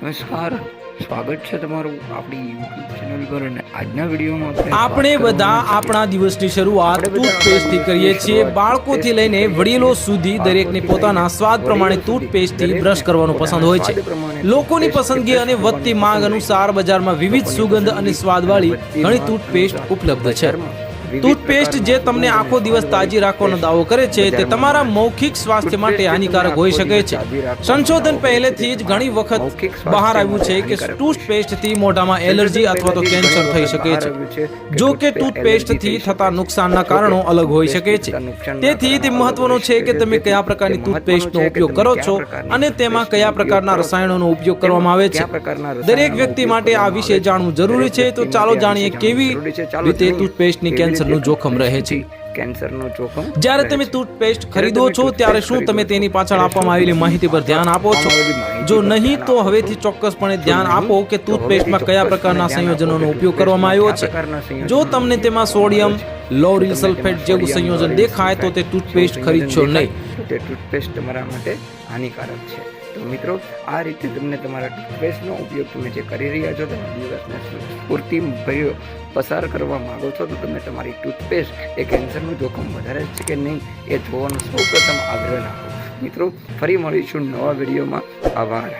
નમસ્કાર, સ્વાગત છે તમારું આપણી યુટ્યુબ ચેનલ પર। અને આજના વિડીયોમાં આપણે બધા આપણા દિવસની શરૂઆત ટૂથપેસ્ટથી કરીએ છીએ। બાળકોથી લઈને વડીલો સુધી દરેકને પોતાના સ્વાદ પ્રમાણે ટૂથપેસ્ટથી બ્રશ કરવાનું પસંદ હોય છે। લોકોની પસંદગી અને વધતી માંગ અનુસાર બજારમાં વિવિધ સુગંધ અને સ્વાદવાળી ઘણી ટૂથપેસ્ટ ઉપલબ્ધ છે। ટૂથપેસ્ટ જે તમને આખો દિવસ તાજી રાખવાનો દાવો કરે છે તે તમારા મૌખિક સ્વાસ્થ્ય માટે હાનિકારક હોઈ શકે છે। સંશોધન પહેલેથી જ ઘણી વખત બહાર આવ્યું છે કે ટૂથપેસ્ટથી મોઢામાં એલર્જી અથવા તો કેન્સર થઈ શકે છે। જો કે ટૂથપેસ્ટથી થતા નુકસાનના કારણો અલગ હોઈ શકે છે। તેથી તે મહત્વનું છે કે તમે કયા પ્રકારની ટૂથપેસ્ટનો ઉપયોગ કરો છો અને તેમાં કયા પ્રકારના રસાયણોનો ઉપયોગ કરવામાં આવે છે। દરેક વ્યક્તિ માટે આ વિશે જાણવું જરૂરી છે। તો ચાલો જાણીએ કેવી રીતે ટૂથપેસ્ટની કેન્સરનું જોખમ રહે છે। કેન્સરનું જોખમ જ્યારે તમે ટૂથપેસ્ટ ખરીદો છો ત્યારે શું તમે તેની પાછળ આપવામાં આવેલી માહિતી પર ધ્યાન આપો છો? જો નહીં તો હવેથી ચોક્કસપણે ધ્યાન આપો કે ટૂથપેસ્ટમાં કયા પ્રકારના સંયોજનોનો ઉપયોગ કરવામાં આવ્યો છે। જો તમને તેમાં સોડિયમ લોરિલ સલ્ફેટ જેવું સંયોજન દેખાય તો તે ટૂથપેસ્ટ ખરીદશો નહીં। તે ટૂથપેસ્ટ તમારા માટે હાનિકારક છે। તો મિત્રો, આ રીતે તમને તમારા ટૂથપેસ્ટનો ઉપયોગ તમે જે કરી રહ્યા છો, તમે દિવસને સ્ફૂર્તિભર્યો પસાર કરવા માંગો છો, તો તમે તમારી ટૂથપેસ્ટ એ કેન્સરનું જોખમ વધારે છે કે નહીં એ જોવાનો સૌપ્રથમ આગ્રહ રાખો। મિત્રો, ફરી મળીશું નવા વિડીયોમાં। આભાર।